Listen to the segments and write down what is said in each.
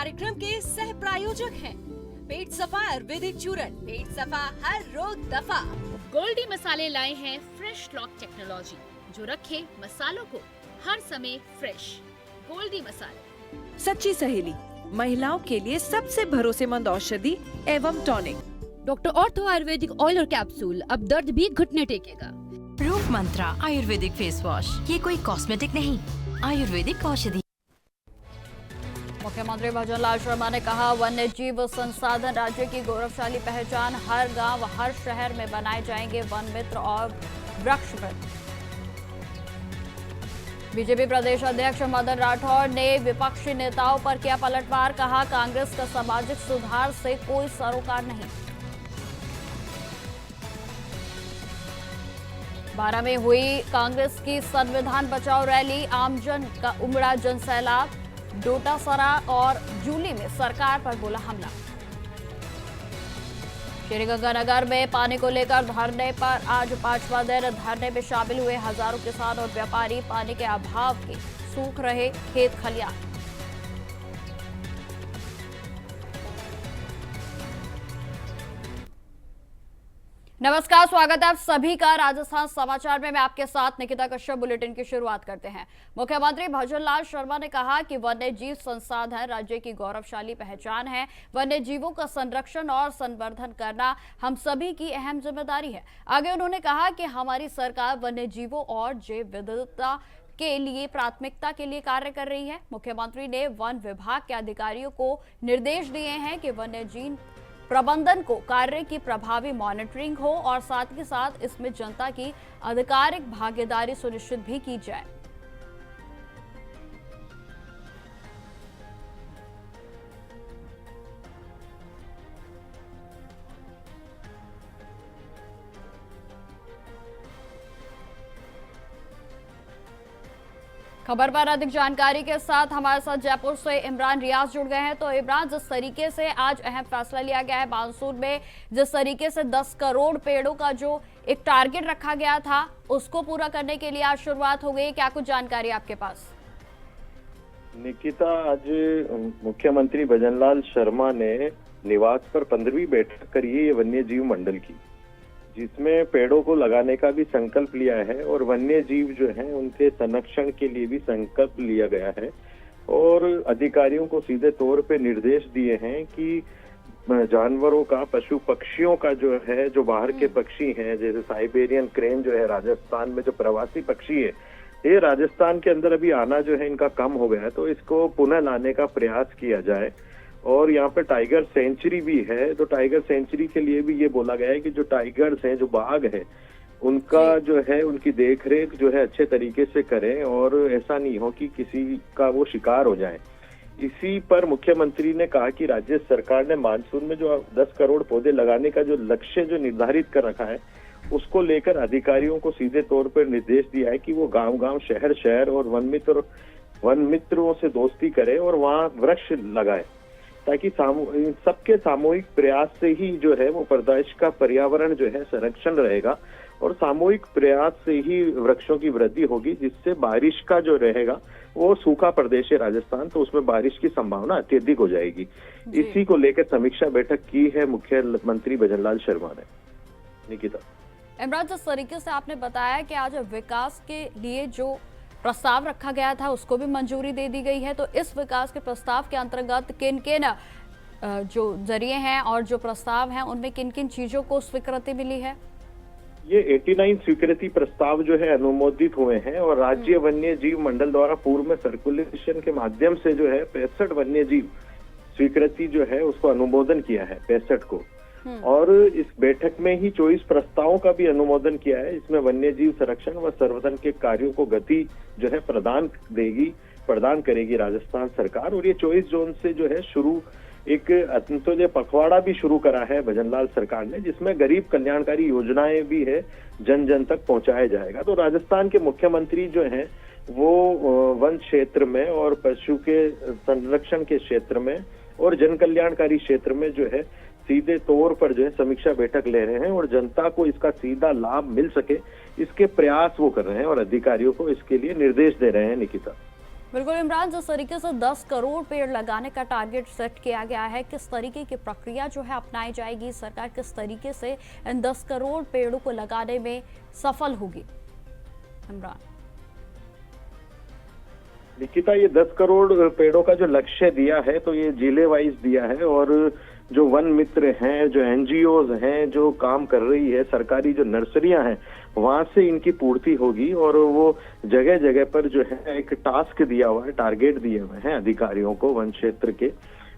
कार्यक्रम के सह प्रायोजक हैं। पेट सफा आयुर्वेदिक चूरन, पेट सफा हर रोग दफा। गोल्डी मसाले लाए हैं फ्रेश लॉक टेक्नोलॉजी, जो रखे मसालों को हर समय फ्रेश। गोल्डी मसाले सच्ची सहेली, महिलाओं के लिए सबसे भरोसेमंद औषधि एवं tonic. Doctor ortho Ayurvedic oil और कैप्सूल, अब दर्द भी घुटने टेकेगा। रूप मंत्रा आयुर्वेदिक फेस वॉश, ये कोई कॉस्मेटिक नहीं, आयुर्वेदिक औषधि। मुख्यमंत्री भजनलाल शर्मा ने कहा, वन्य जीव संसाधन राज्य की गौरवशाली पहचान। हर गांव, हर शहर में बनाए जाएंगे वन मित्र और वृक्ष मित्र। बीजेपी प्रदेश अध्यक्ष मदन राठौड़ ने विपक्षी नेताओं पर किया पलटवार। कहा, कांग्रेस का सामाजिक सुधार से कोई सरोकार नहीं। 12 में हुई कांग्रेस की संविधान बचाओ रैली, आमजन का उमड़ा जनसैलाब। डोटासरा और जूली में सरकार पर बोला हमला। श्रीगंगानगर में पानी को लेकर धरने पर आज 5वां दिन धरने में शामिल हुए हजारों किसान और व्यापारी। पानी के अभाव के सूख रहे खेत खलियान। नमस्कार, स्वागत है आप सभी का राजस्थान समाचार में। मैं आपके साथ निकिता कश्यप। बुलेटिन की शुरुआत करते हैं। मुख्यमंत्री भजनलाल शर्मा ने कहा कि वन्य जीव संसाधन राज्य की गौरवशाली पहचान है। वन्य जीवों का संरक्षण और संवर्धन करना हम सभी की अहम जिम्मेदारी है। आगे उन्होंने कहा कि हमारी सरकार वन्य जीवों और जैव विविधता के लिए प्राथमिकता के लिए कार्य कर रही है। मुख्यमंत्री ने वन विभाग के अधिकारियों को निर्देश दिए हैं कि वन्य जीव प्रबंधन को कार्य की प्रभावी मॉनिटरिंग हो और साथ ही साथ इसमें जनता की आधिकारिक भागीदारी सुनिश्चित भी की जाए। खबर पर अधिक जानकारी के साथ हमारे साथ जयपुर से इमरान रियाज जुड़ गए हैं। तो इमरान, जिस तरीके से आज अहम फैसला लिया गया है मानसून में, जिस तरीके से 10 करोड़ पेड़ों का जो एक टारगेट रखा गया था उसको पूरा करने के लिए आज शुरुआत हो गई, क्या कुछ जानकारी आपके पास? निकिता, आज मुख्यमंत्री भजनलाल शर्मा ने निवास पर 15वीं बैठक करी है वन्य जीव मंडल की, जिसमें पेड़ों को लगाने का भी संकल्प लिया है और वन्य जीव जो हैं उनके संरक्षण के लिए भी संकल्प लिया गया है। और अधिकारियों को सीधे तौर पे निर्देश दिए हैं कि जानवरों का, पशु पक्षियों का जो है, जो बाहर के पक्षी हैं, जैसे साइबेरियन क्रेन जो है राजस्थान में, जो प्रवासी पक्षी है, ये राजस्थान के अंदर अभी आना जो है इनका कम हो गया है, तो इसको पुनः लाने का प्रयास किया जाए। और यहाँ पे टाइगर सेंचुरी भी है, तो टाइगर सेंचुरी के लिए भी ये बोला गया है कि जो टाइगर्स हैं, जो बाघ हैं, उनका जो है, उनकी देखरेख जो है अच्छे तरीके से करें और ऐसा नहीं हो कि किसी का वो शिकार हो जाए। इसी पर मुख्यमंत्री ने कहा कि राज्य सरकार ने मानसून में जो 10 करोड़ पौधे लगाने का जो लक्ष्य जो निर्धारित कर रखा है, उसको लेकर अधिकारियों को सीधे तौर पर निर्देश दिया है कि वो गांव-गांव, शहर-शहर और वन मित्रों से दोस्ती करे और वहाँ वृक्ष लगाए, ताकि सबके सामूहिक प्रयास से ही जो है वो प्रदेश का पर्यावरण जो है संरक्षण रहेगा और सामूहिक प्रयास से ही वृक्षों की वृद्धि होगी, जिससे बारिश का जो रहेगा, वो सूखा प्रदेश है राजस्थान, तो उसमें बारिश की संभावना अत्यधिक हो जाएगी। इसी को लेकर समीक्षा बैठक की है मुख्यमंत्री भजनलाल शर्मा ने। निकिता, इमरान, जिस तरीके से आपने बताया कि आज विकास के लिए जो प्रस्ताव रखा गया था उसको भी मंजूरी दे दी गई है, तो इस विकास के प्रस्ताव के अंतर्गत किन किन जो जरिए हैं और जो प्रस्ताव हैं उनमें किन किन चीजों को स्वीकृति मिली है? ये 89 स्वीकृति प्रस्ताव जो है अनुमोदित हुए हैं और राज्य वन्य जीव मंडल द्वारा पूर्व में सर्कुलेशन के माध्यम से जो है 65 वन्य जीव स्वीकृति जो है उसको अनुमोदन किया है, 65 को। और इस बैठक में ही 24 प्रस्तावों का भी अनुमोदन किया है। इसमें वन्य जीव संरक्षण व संवर्धन के कार्यों को गति जो है प्रदान करेगी राजस्थान सरकार। और ये 24 जोन से जो है शुरू एक अंत्योदय पखवाड़ा भी शुरू करा है भजनलाल सरकार ने, जिसमें गरीब कल्याणकारी योजनाएं भी है, जन जन तक पहुंचाया जाएगा। तो राजस्थान के मुख्यमंत्री जो हैं वो वन क्षेत्र में और पशु के संरक्षण के क्षेत्र में और जन कल्याणकारी क्षेत्र में जो है सीधे तौर पर जो है समीक्षा बैठक ले रहे हैं और जनता को इसका सीधा लाभ मिल सके, इसके प्रयास वो कर रहे हैं और अधिकारियों को इसके लिए निर्देश दे रहे हैं। निकिता, बिल्कुल इमरान, जिस तरीके से 10 करोड़ पेड़ लगाने का टारगेट सेट किया गया है, किस तरीके की प्रक्रिया जो है अपनाई जाएगी, सरकार किस तरीके से इन 10 करोड़ पेड़ों को लगाने में सफल होगी इमरान? निकिता, ये 10 करोड़ पेड़ों का जो लक्ष्य दिया है तो ये जिले वाइज दिया है, और जो वन मित्र हैं, जो एनजीओज हैं, जो काम कर रही है, सरकारी जो नर्सरियां हैं, वहां से इनकी पूर्ति होगी। और वो जगह जगह पर जो है एक टास्क दिया हुआ है, टारगेट दिए हुए हैं अधिकारियों को, वन क्षेत्र के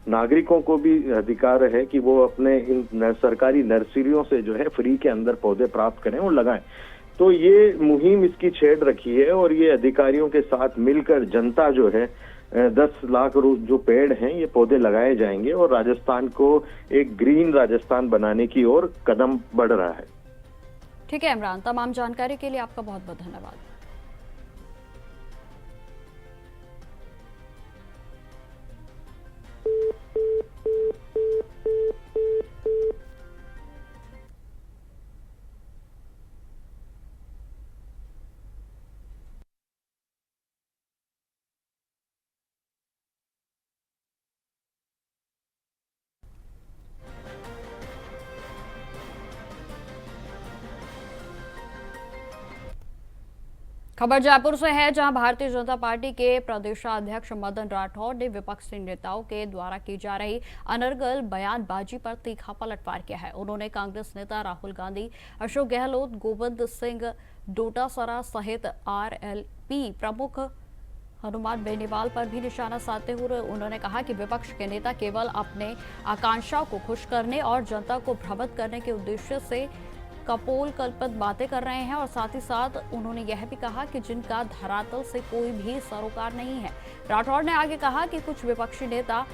नागरिकों को भी अधिकार है कि वो अपने इन सरकारी नर्सरियों से जो है फ्री के अंदर पौधे प्राप्त करें और लगाएं। तो ये मुहिम इसकी छेड़ रखी है, और ये अधिकारियों के साथ मिलकर जनता जो है 10 लाख जो पेड़ हैं ये पौधे लगाए जाएंगे, और राजस्थान को एक ग्रीन राजस्थान बनाने की ओर कदम बढ़ रहा है। ठीक है इमरान, तमाम जानकारी के लिए आपका बहुत बहुत धन्यवाद। खबर जयपुर से है, जहां भारतीय जनता पार्टी के प्रदेशाध्यक्ष मदन राठौड़ ने विपक्षी नेताओं के द्वारा की जा रही अनर्गल बयानबाजी पर तीखा पलटवार किया है। उन्होंने कांग्रेस नेता राहुल गांधी, अशोक गहलोत, गोविंद सिंह डोटासरा सहित आरएलपी प्रमुख हनुमान बेनीवाल पर भी निशाना साधते हुए उन्होंने कहा कि विपक्ष के नेता केवल अपने आकांक्षाओं को खुश करने और जनता को भ्रमित करने के उद्देश्य से कपोल कल्पित बातें कर रहे हैं। और साथ ही साथ उन्होंने यह भी कहा कि जिनका धरातल से कोई भी सरोकार नहीं है। राठौड़ ने आगे कहा कि कुछ विपक्षी नेता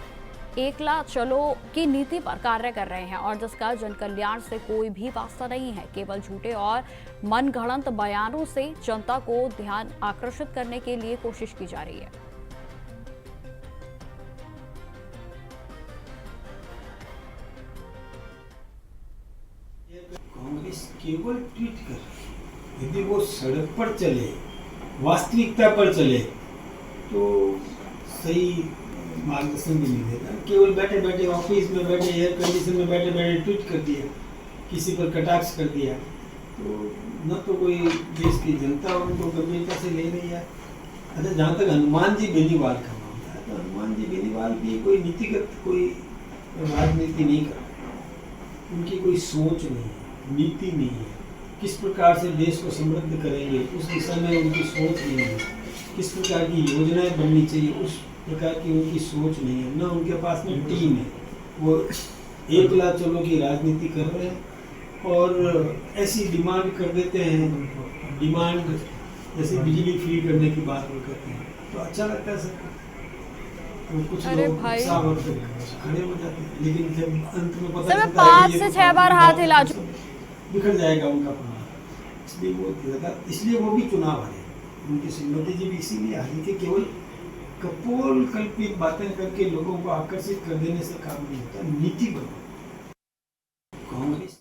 एकला चलो की नीति पर कार्य कर रहे हैं और जिसका जन कल्याण से कोई भी वास्ता नहीं है। केवल झूठे और मनगढ़ंत बयानों से जनता को ध्यान आकर्षित करने के लिए कोशिश की जा रही है। कांग्रेस केवल ट्वीट कर, यदि वो सड़क पर चले, वास्तविकता पर चले, तो सही मार्गदर्शन भी नहीं देता। केवल बैठे बैठे ऑफिस में बैठे, एयर कंडीशन में बैठे बैठे ट्वीट कर दिया, किसी पर कटाक्ष कर दिया, तो न तो कोई देश की जनता उनको गंभीरता से ले रही है। अच्छा, जहाँ तक हनुमान जी बेनीवाल का मामला है, तो हनुमान जी बेनीवाल भी कोई नीतिगत कोई राजनीति नहीं करते, उनकी कोई सोच नहीं है, नीति नहीं है। किस प्रकार से देश को समृद्ध करेंगे उस दिशा में उनकी सोच नहीं है। किस प्रकार की योजनाएं बननी चाहिए उस प्रकार की उनकी सोच नहीं है। न उनके पास में टीम है, वो एकला चलो की राजनीति कर रहे हैं और ऐसी डिमांड कर देते हैं, डिमांड जैसे बिजली फ्री करने की बात वो करते हैं, तो अच्छा लगता है सबको। तो कुछ लोग उत्साह वक्त खड़े हो जाते हैं, लेकिन जब अंत में पता चलता है 5 से 6 बार हाथ हिला बिखर जाएगा उनका प्रमाण। इसलिए वो भी चुनाव हारे। उनकी श्रीमती जी भी इसीलिए हारी कि केवल कपोल कल्पित बातें करके लोगों को आकर्षित कर देने से काम नहीं होता, नीति बनो। कांग्रेस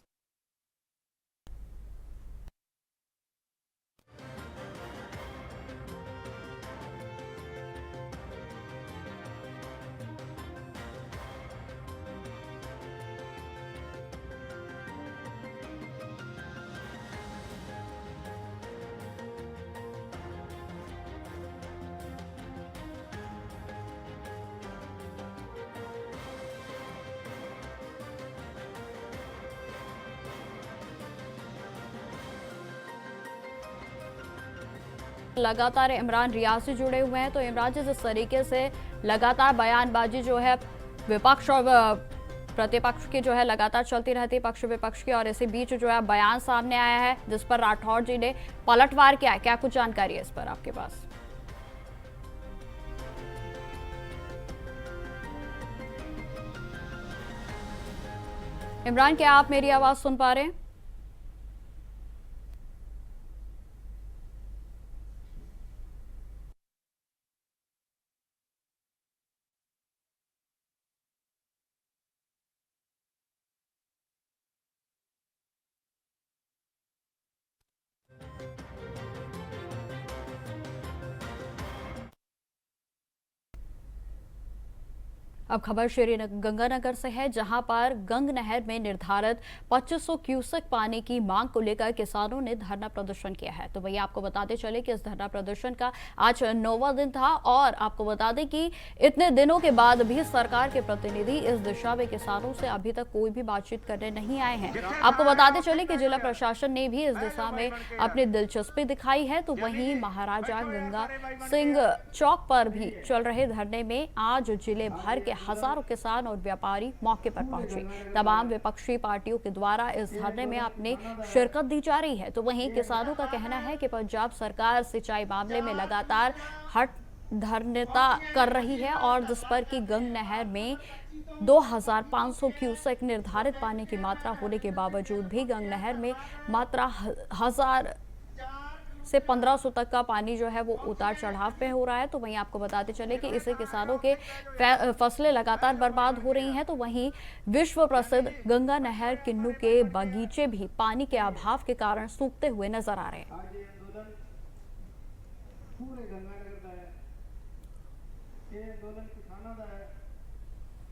लगातार इमरान रियाज से जुड़े हुए हैं। तो इमरान जी, जिस तरीके से लगातार बयानबाजी जो है विपक्ष और प्रतिपक्ष की जो है लगातार चलती रहती है, पक्ष विपक्ष की, और इसी बीच जो है बयान सामने आया है जिस पर राठौड़ जी ने पलटवार किया है, क्या कुछ जानकारी है इस पर आपके पास? इमरान, क्या आप मेरी आवाज सुन पा रहे हैं? अब खबर श्री गंगानगर से है, जहां पर गंग नहर में निर्धारित 2500 क्यूसेक पानी की मांग को लेकर किसानों ने धरना प्रदर्शन किया है। तो वही आपको बताते चले कि इस धरना प्रदर्शन का आज 9वां दिन था और आपको बता दें कि इतने दिनों के बाद भी सरकार के प्रतिनिधि इस दिशा में किसानों से अभी तक कोई भी बातचीत करने नहीं आए हैं। आपको बताते चले कि जिला प्रशासन ने भी इस दिशा में अपनी दिलचस्पी दिखाई है। तो वहीं महाराजा गंगा सिंह चौक पर भी चल रहे धरने में आज जिले भर के हजारों किसान और व्यापारी मौके पर पहुंचे। तमाम विपक्षी पार्टियों के द्वारा इस धरने में अपनी शिरकत दी जा रही है। तो वहीं किसानों का कहना है कि पंजाब सरकार सिंचाई मामले में लगातार हट धर्मता कर रही है और जिस पर कि गंग नहर में 2500 क्यूसेक निर्धारित पानी की मात्रा होने के बावजूद भी गंग नहर में मात्रा 1000 से 1500 तक का पानी जो है वो उतार चढ़ाव पे हो रहा है। तो वहीं आपको बताते चले कि इससे किसानों के फसलें लगातार बर्बाद हो रही हैं। तो वहीं विश्व प्रसिद्ध गंगा नहर किन्नू के बगीचे भी पानी के अभाव के कारण सूखते हुए नजर आ रहे हैं।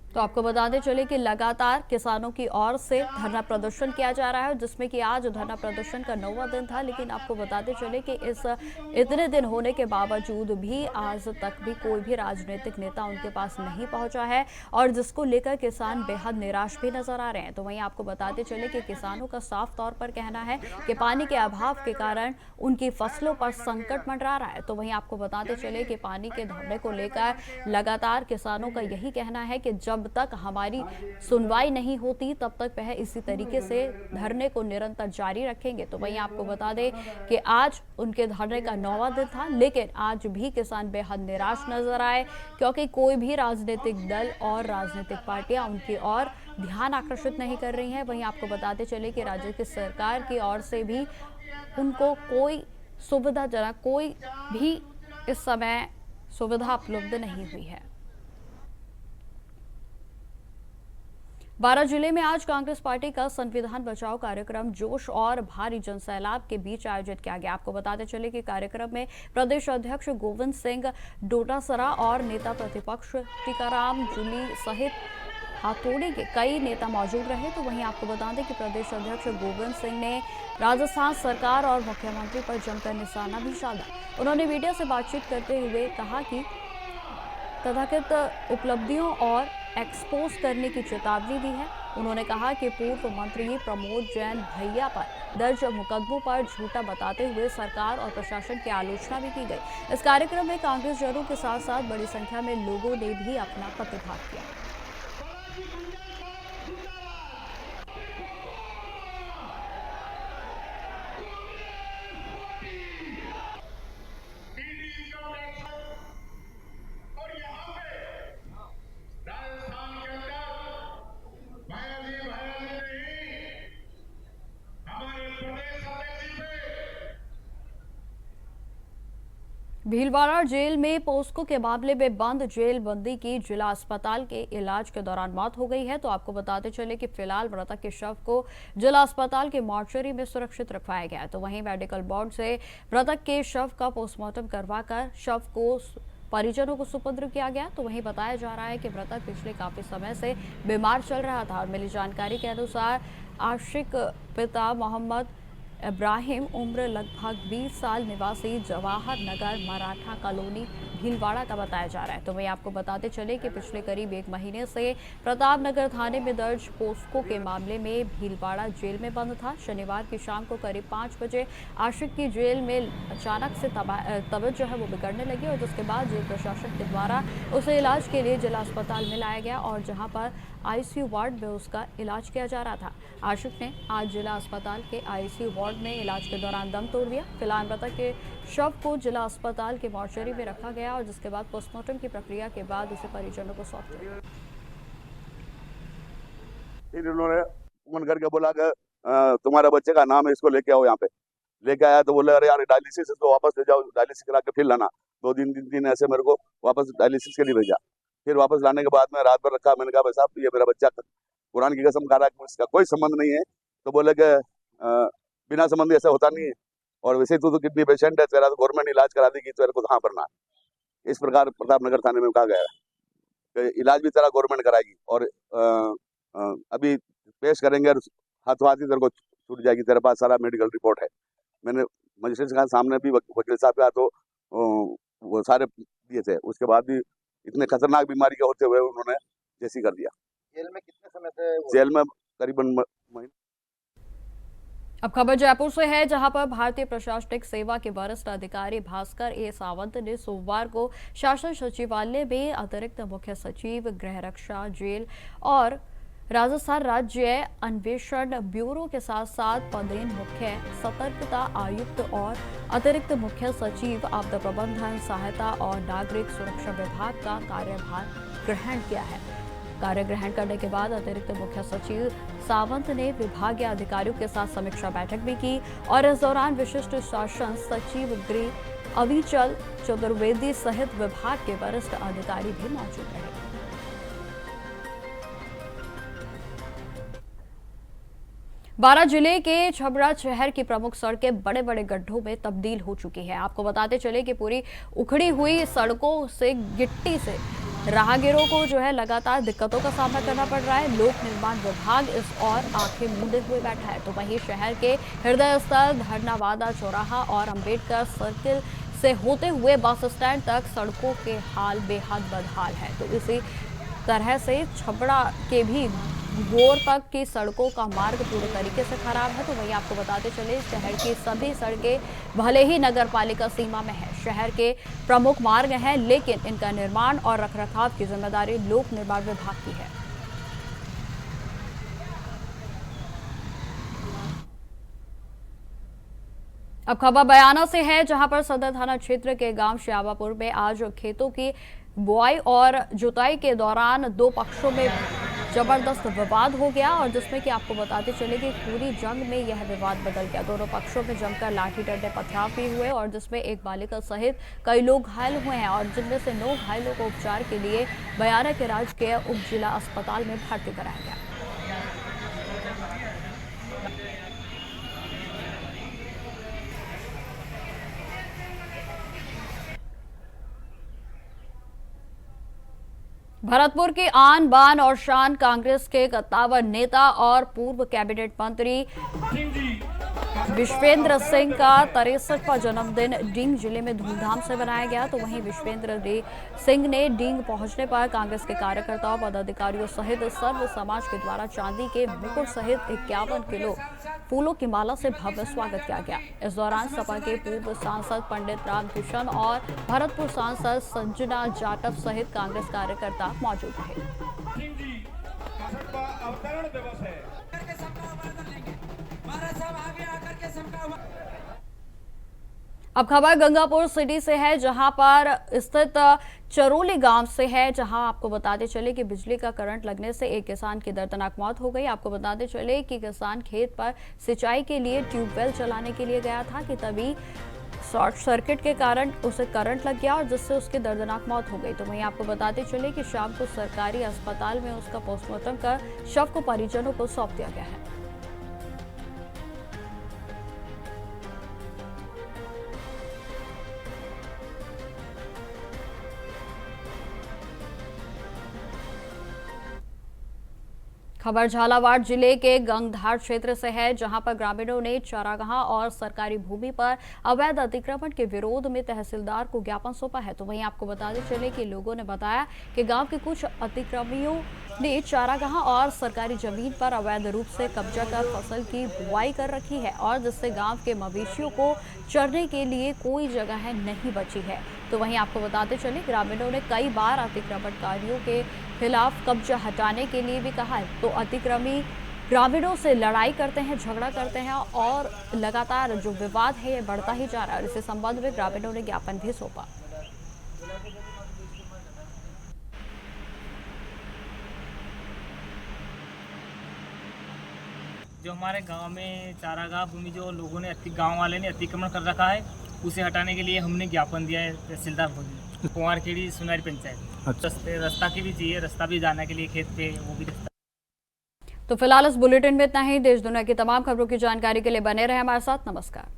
तो आपको बताते चले कि लगातार किसानों की ओर से धरना प्रदर्शन किया जा रहा है, जिसमें कि आज धरना प्रदर्शन का 9वां दिन था। लेकिन आपको बताते चले कि इतने दिन होने के बावजूद भी आज तक भी कोई भी राजनीतिक नेता उनके पास नहीं पहुंचा है और जिसको लेकर किसान बेहद निराश भी नजर आ रहे हैं। तो वहीं आपको बताते चले कि किसानों का साफ तौर पर कहना है कि पानी के अभाव के कारण उनकी फसलों पर संकट मंडरा रहा है। तो वहीं आपको बताते चले कि पानी के धरने को लेकर लगातार किसानों का यही कहना है कि जब तक हमारी सुनवाई नहीं होती तब तक वह इसी तरीके से धरने को निरंतर जारी रखेंगे। तो वहीं आपको बता दें कि आज उनके धरने का 9वां दिन था, लेकिन आज भी किसान बेहद निराश नजर आए क्योंकि कोई भी राजनीतिक दल और राजनीतिक पार्टियां उनकी ओर ध्यान आकर्षित नहीं कर रही हैं। वहीं आपको बताते चले कि राज्य की सरकार की ओर से भी उनको कोई सुविधाजनक कोई भी इस समय सुविधा उपलब्ध नहीं हुई है। 12 जिले में आज कांग्रेस पार्टी का संविधान बचाओ कार्यक्रम जोश और भारी जनसैलाब के बीच आयोजित किया गया। आपको बताते चले कि कार्यक्रम में प्रदेश अध्यक्ष गोविंद सिंह डोटासरा और नेता प्रतिपक्ष टीकाराम जूली सहित हाथोड़ी के कई नेता मौजूद रहे। तो वहीं आपको बता दें कि प्रदेश अध्यक्ष गोविंद सिंह ने राजस्थान सरकार और मुख्यमंत्री पर जमकर निशाना भी साधा। उन्होंने मीडिया से बातचीत करते हुए कहा कि तथाकथित उपलब्धियों और एक्सपोज करने की चेतावनी दी है। उन्होंने कहा कि पूर्व मंत्री प्रमोद जैन भैया पर दर्ज मुकदमों पर झूठा बताते हुए सरकार और प्रशासन की आलोचना भी की गई। इस कार्यक्रम में कांग्रेस जनों के साथ साथ बड़ी संख्या में लोगों ने भी अपना प्रतिभाग किया। भीलवाड़ा जेल में पोस्को के मामले में बंद जेल बंदी की जिला अस्पताल के इलाज के दौरान मौत हो गई है। तो आपको बताते चले कि फिलहाल मृतक के शव को जिला अस्पताल के मॉर्चरी में सुरक्षित रखवाया गया है। तो वहीं मेडिकल बोर्ड से मृतक के शव का पोस्टमार्टम करवाकर शव को परिजनों को सुपुर्द किया गया। तो वहीं बताया जा रहा है कि मृतक पिछले काफी समय से बीमार चल रहा था और मिली जानकारी के अनुसार आशिक पिता मोहम्मद इब्राहिम उम्र लगभग 20 साल निवासी जवाहर नगर मराठा कॉलोनी भीलवाड़ा का बताया जा रहा है। तो वही आपको बताते चले कि पिछले करीब 1 महीने से प्रताप नगर थाने में दर्ज पोस्को के मामले में भीलवाड़ा जेल में बंद था। शनिवार की शाम को करीब 5 बजे आशिक की जेल में अचानक से तबीयत जो है वो बिगड़ने लगी और जिसके बाद जेल प्रशासन के द्वारा उसे इलाज के लिए जिला अस्पताल में लाया गया और जहाँ पर आईसीयू वार्ड में उसका इलाज किया जा रहा था। आशिक ने आज जिला अस्पताल के आईसीयू वार्ड में इलाज के दौरान दम तोड़ दिया। फिलहाल मृतक के शव को जिला अस्पताल के मॉर्चरी में रखा गया और जिसके बाद पोस्टमार्टम की प्रक्रिया के बाद उसे परिजनों को सौंप दिया। फिर उन्होंने फोन करके बोला कि तुम्हारे बच्चे का नाम है, इसको लेके आओ। यहाँ पे लेके आया तो बोले अरे यार डायलिसिस, इसको वापस ले जाओ, डायलिसिस करा के फिर लाना। 2 दिन ऐसे मेरे को वापस डायलिसिस के लिए भेजा। फिर वापस लाने के बाद में रात भर रखा। मैंने कहा भाई साहब ये मेरा बच्चा कुरान की कसम खा रहा है, इसका कोई संबंध नहीं है। तो बोले कि बिना संबंधी ऐसा होता नहीं है और वैसे तो किडनी पेशेंट है, तेरा तो गवर्नमेंट इलाज करा देगी, तेरे को कहाँ भरना है। इस प्रकार प्रताप नगर थाने में कहा गया है। इलाज भी तेरा गवर्नमेंट कराएगी और अभी पेश करेंगे और हाथों हाथ ही तेरे को छूट जाएगी, तेरे पास सारा मेडिकल रिपोर्ट है। मैंने मजिस्ट्रेट साहब सामने भी वकील साहब का तो वो सारे दिए थे, उसके बाद भी इतने खतरनाक बीमारी के होते हुए उन्होंने जैसी कर दिया। जेल में कितने समय से? जेल में करीबन महीने। अब खबर जयपुर से है, जहां पर भारतीय प्रशासनिक सेवा के वरिष्ठ अधिकारी भास्कर ए सावंत ने सोमवार को शासन सचिवालय में अतिरिक्त मुख्य सचिव, गृह रक्षा, जेल और राजस्थान राज्य अन्वेषण ब्यूरो के साथ साथ पदेन मुख्य सतर्कता आयुक्त और अतिरिक्त मुख्य सचिव आपदा प्रबंधन, सहायता और नागरिक सुरक्षा विभाग का कार्यभार ग्रहण किया है। कार्य ग्रहण करने के बाद अतिरिक्त मुख्य सचिव सावंत ने विभागीय अधिकारियों के साथ समीक्षा बैठक भी की और इस दौरान विशिष्ट शासन सचिव गृह अविचल चतुर्वेदी सहित विभाग के वरिष्ठ अधिकारी भी मौजूद रहे। बारां जिले के छबड़ा शहर की प्रमुख सड़कें बड़े बड़े गड्ढों में तब्दील हो चुकी है। आपको बताते चले कि पूरी उखड़ी हुई सड़कों से गिट्टी से राहगीरों को जो है लगातार दिक्कतों का सामना करना पड़ रहा है। लोक निर्माण विभाग इस और आंखें मूंदे हुए बैठा है। तो वहीं शहर के हृदय स्थल धरनावादा चौराहा और अंबेडकर सर्किल से होते हुए बस स्टैंड तक सड़कों के हाल बेहद बदहाल है। तो इसी तरह से छबड़ा के भी गोर तक की सड़कों का मार्ग पूरे तरीके से खराब है। तो वही आपको बताते चले, शहर की सभी सड़कें भले ही नगर पालिका सीमा में है, शहर के प्रमुख मार्ग हैं, लेकिन इनका निर्माण और रखरखाव की जिम्मेदारी लोक निर्माण विभाग की है। अब खबर बयाना से है, जहां पर सदर थाना क्षेत्र के गांव श्यावापुर में आज खेतों की बुआई और जुताई के दौरान दो पक्षों में जबरदस्त विवाद हो गया और जिसमें कि आपको बताते चले कि पूरी जंग में यह विवाद बदल गया। दोनों पक्षों में जमकर लाठी डंडे पथराव भी हुए और जिसमें एक बालिका सहित कई लोग घायल हुए हैं और जिनमें से 9 घायलों को उपचार के लिए बयाना के राजकीय उप जिला अस्पताल में भर्ती कराया गया। भरतपुर की आन बान और शान कांग्रेस के कद्दावर नेता और पूर्व कैबिनेट मंत्री विश्वेंद्र सिंह का 63वां जन्मदिन डींग जिले में धूमधाम से मनाया गया। तो वहीं विश्वेंद्र सिंह ने डींग पहुंचने पर कांग्रेस के कार्यकर्ताओं, पदाधिकारियों सहित सर्व समाज के द्वारा चांदी के मुकुट सहित 51 किलो फूलों की माला से भव्य स्वागत किया गया। इस दौरान सपा के पूर्व सांसद पंडित रामकिशन और भरतपुर सांसद संजना जाटव सहित कांग्रेस कार्यकर्ता मौजूद रहे। अब खबर गंगापुर सिटी से है, जहां पर स्थित चरोली गांव से है, जहां आपको बताते चले कि बिजली का करंट लगने से एक किसान की दर्दनाक मौत हो गई। आपको बताते चले कि किसान खेत पर सिंचाई के लिए ट्यूबवेल चलाने के लिए गया था कि तभी शॉर्ट सर्किट के कारण उसे करंट लग गया और जिससे उसकी दर्दनाक मौत हो गई। तो वहीं आपको बताते चले कि शाम को सरकारी अस्पताल में उसका पोस्टमार्टम कर शव को परिजनों को सौंप दिया गया है। खबर झालावाड़ जिले के गंगधार क्षेत्र से है, जहां पर ग्रामीणों ने चारागाह और सरकारी भूमि पर अवैध अतिक्रमण के विरोध में तहसीलदार को ज्ञापन सौंपा है। तो वहीं आपको बताते चले कि लोगों ने बताया कि गांव के कुछ अतिक्रमियों ने चारागाह और सरकारी जमीन पर अवैध रूप से कब्जा कर फसल की बुआई कर रखी है और जिससे गांव के मवेशियों को चरने के लिए कोई जगह नहीं बची है। तो वहीं आपको बताते चले ग्रामीणों ने कई बार अतिक्रमणकारियों के खिलाफ कब्जा हटाने के लिए भी कहा है। तो अतिक्रमी ग्रामीणों से लड़ाई करते हैं, झगड़ा करते हैं और लगातार जो विवाद है ये बढ़ता ही जा रहा है और इस संबंध में ग्रामीणों ने ज्ञापन भी सौंपा। जो हमारे गांव में चारागाह भूमि जो लोगों ने गांव वाले ने अतिक्रमण कर रखा है उसे हटाने के लिए हमने ज्ञापन दिया है तहसीलदार को, कुंवारखेड़ी सुनारी पंचायत। अच्छा। रास्ता की भी चाहिए, रास्ता भी जाने के लिए खेत पे वो भी रास्ता। तो फिलहाल इस बुलेटिन में इतना ही। देश दुनिया की तमाम खबरों की जानकारी के लिए बने रहे हमारे साथ। नमस्कार।